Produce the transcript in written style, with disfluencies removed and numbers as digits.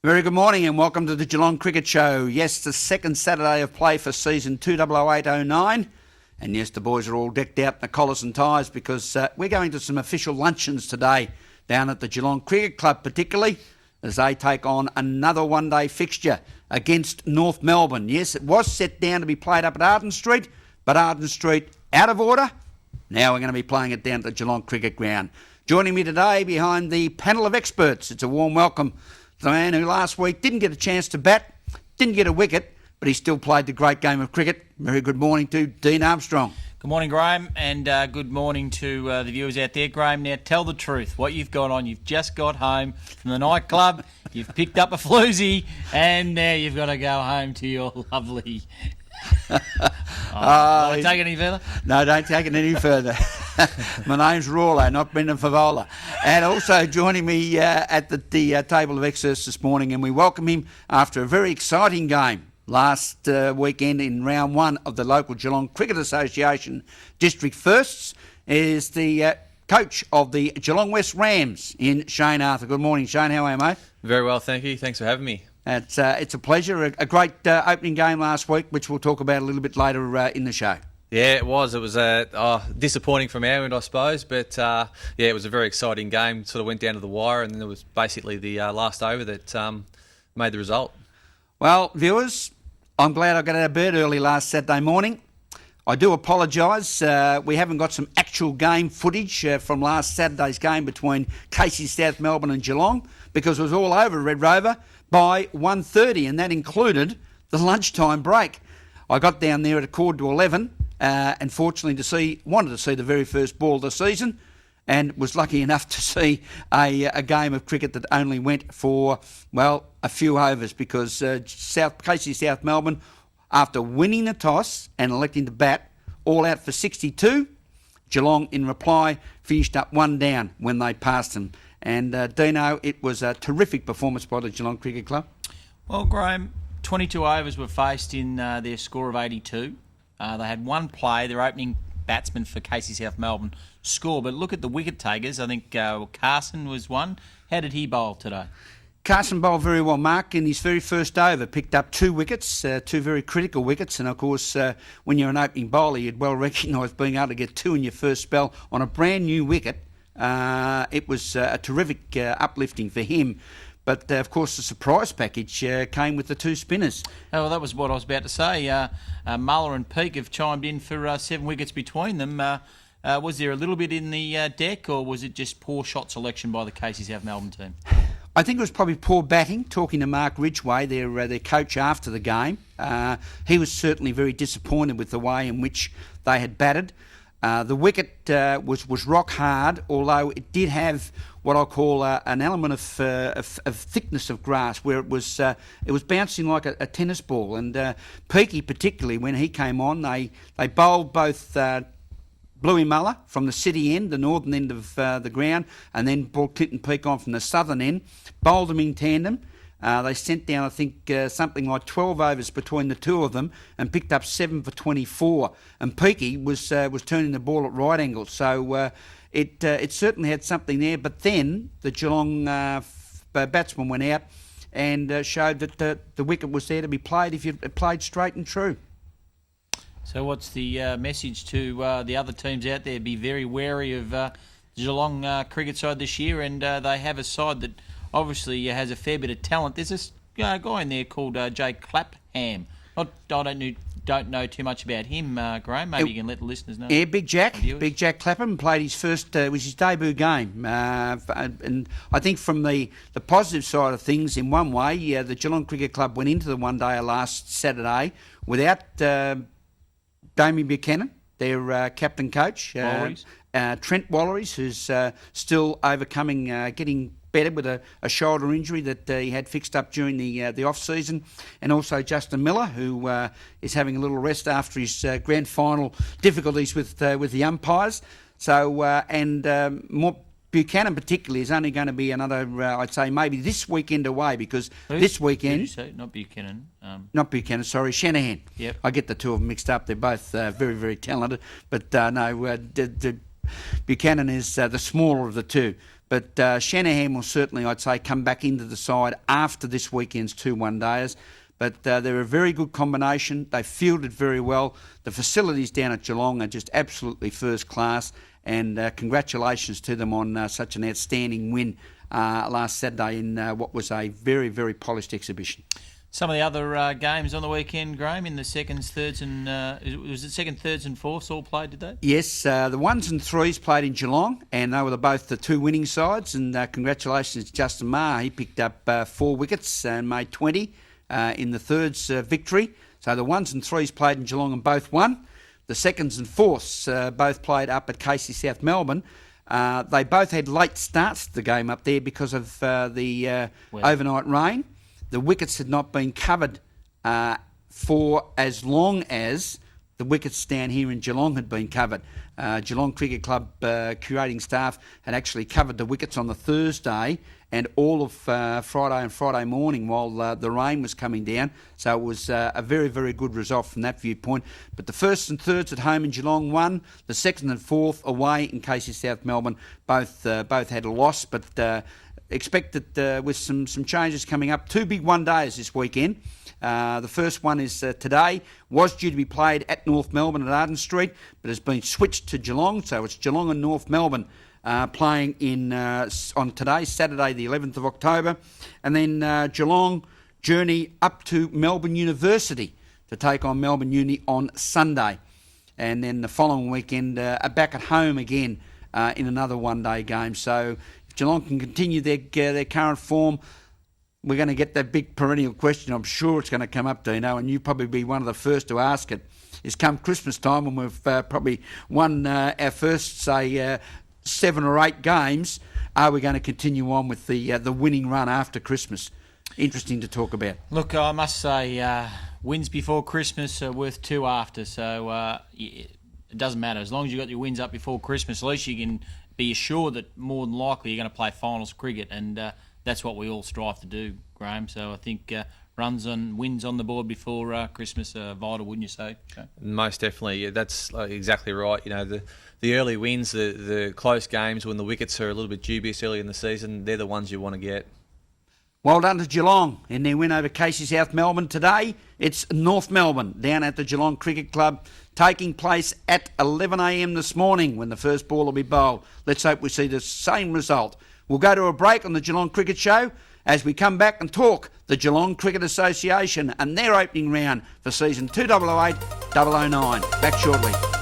Very good morning and welcome to the Geelong Cricket Show. Yes, the second Saturday of play for season 2008-09. And yes, the boys are all decked out in the collars and ties because we're going to some official luncheons today down at the Geelong Cricket Club, particularly as they take on another one-day fixture against North Melbourne. Yes, it was set down to be played up at Arden Street, but Arden Street out of order. Now we're going to be playing it down at the Geelong Cricket Ground. Joining me today behind the panel of experts, it's a warm welcome to the man who last week didn't get a chance to bat, didn't get a wicket, but he still played the great game of cricket. Very good morning to Dean Armstrong. Good morning, Graham, and good morning to the viewers out there. Graham, now tell the truth. What you've got on, you've just got home from the nightclub, you've picked up a floozy, and now you've got to go home to your lovely... Don't take it any further? No, don't take it any further. My name's Rollo, not Brendan Favola. And also joining me at the table of experts this morning, and we welcome him after a very exciting game last weekend in round one of the local Geelong Cricket Association District Firsts, is the coach of the Geelong West Rams in Shane Arthur. Good morning, Shane. How are you, mate? Very well, thank you. Thanks for having me. It's a pleasure. A great opening game last week, which we'll talk about a little bit later in the show. Yeah, it was. It was disappointing from our end, I suppose, but it was a very exciting game. Sort of went down to the wire, and then it was basically the last over that made the result. Well, viewers, I'm glad I got out of bed early last Saturday morning. I do apologise. We haven't got some actual game footage from last Saturday's game between Casey, South Melbourne and Geelong, because it was all over Red Rover by 1:30, and that included the lunchtime break. I got down there at 11:15, and fortunately wanted to see the very first ball of the season, and was lucky enough to see a game of cricket that only went for, well, a few overs, because Casey South Melbourne, after winning the toss and electing to bat, all out for 62, Geelong in reply finished up one down when they passed them. And Dino, it was a terrific performance by the Geelong Cricket Club. Well, Graham, 22 overs were faced in their score of 82. They had one play, their opening batsman for Casey South Melbourne score. But look at the wicket takers. I think Carson was one. How did he bowl today? Carson bowled very well, Mark. In his very first over, picked up 2 wickets, 2 very critical wickets. And, of course, when you're an opening bowler, you'd well recognise being able to get 2 in your first spell on a brand new wicket. It was a terrific uplifting for him. But, of course, the surprise package came with the 2 spinners. Oh, well, that was what I was about to say. Muller and Peake have chimed in for 7 wickets between them. Was there a little bit in the deck, or was it just poor shot selection by the Casey South Melbourne team? I think it was probably poor batting. Talking to Mark Ridgway, their coach after the game, he was certainly very disappointed with the way in which they had batted. The wicket was rock hard, although it did have what I call an element of thickness of grass, where it was bouncing like a tennis ball. And Peaky, particularly when he came on, they bowled both Bluey Muller from the city end, the northern end of the ground, and then brought Clinton Peake on from the southern end, bowled them in tandem. They sent down, I think, something like 12 overs between the two of them and picked up 7 for 24. And Peaky was turning the ball at right angles, so it certainly had something there. But then the Geelong batsman went out and showed that the wicket was there to be played if you played straight and true. So what's the message to the other teams out there? Be very wary of the Geelong cricket side this year, and they have a side that obviously has a fair bit of talent. There's this guy in there called Jay Clapham. I don't know too much about him, Graham. Maybe you can let the listeners know. Yeah, Big Jack Clapham played his first, was his debut game. And I think from the positive side of things, in one way, the Geelong Cricket Club went into the one-day last Saturday without Damien Buchanan, their captain coach. Trent Walleries, who's still overcoming, getting better with a shoulder injury that he had fixed up during the off-season, and also Justin Miller, who is having a little rest after his grand final difficulties with the umpires. So, more Buchanan particularly is only going to be another, I'd say, maybe this weekend away, because this weekend... Did you say? Not Buchanan. Not Buchanan, sorry, Shanahan. Yep. I get the two of them mixed up. They're both very, very talented. But no, Buchanan is the smaller of the two. But Shanahan will certainly, I'd say, come back into the side after this weekend's 2 one-dayers. But they're a very good combination. They fielded very well. The facilities down at Geelong are just absolutely first class. And congratulations to them on such an outstanding win last Saturday in what was a very, very polished exhibition. Some of the other games on the weekend, Graham, in the seconds, thirds and... was it second, thirds and fourths all played today? Yes, the ones and threes played in Geelong, and they were both the 2 winning sides. And congratulations to Justin Maher. He picked up 4 wickets and made 20 in the thirds victory. So the ones and threes played in Geelong and both won. The seconds and fourths both played up at Casey South Melbourne. They both had late starts to the game up there because of the overnight rain. The wickets had not been covered for as long as the wickets down here in Geelong had been covered. Geelong Cricket Club curating staff had actually covered the wickets on the Thursday and all of Friday and Friday morning while the rain was coming down. So it was a very, very good result from that viewpoint. But the first and thirds at home in Geelong won. The second and fourth away in Casey South Melbourne both had a loss. But expect that with some changes coming up. 2 big one-days this weekend. The first one is today, was due to be played at North Melbourne at Arden Street, but has been switched to Geelong. So it's Geelong and North Melbourne playing on today, Saturday the 11th of October. And then Geelong journey up to Melbourne University to take on Melbourne Uni on Sunday. And then the following weekend are back at home again in another one-day game. So if Geelong can continue their current form, we're going to get that big perennial question. I'm sure it's going to come up, Dino, and you'll probably be one of the first to ask it. Is come Christmas time when we've probably won our first, say, 7 or 8 games, are we going to continue on with the winning run after Christmas? Interesting to talk about. Look, I must say, wins before Christmas are worth 2 after, so it doesn't matter. As long as you got your wins up before Christmas, at least you can be assured that more than likely you're going to play finals cricket, and that's what we all strive to do, Graham. So I think wins on the board before Christmas are vital, wouldn't you say? Okay. Most definitely. Yeah, that's exactly right. You know, the early wins, the close games when the wickets are a little bit dubious early in the season, they're the ones you want to get. Well done to Geelong in their win over Casey South Melbourne today. It's North Melbourne down at the Geelong Cricket Club, taking place at 11 a.m. this morning when the first ball will be bowled. Let's hope we see the same result. We'll go to a break on the Geelong Cricket Show as we come back and talk the Geelong Cricket Association and their opening round for season 2008-009. Back shortly.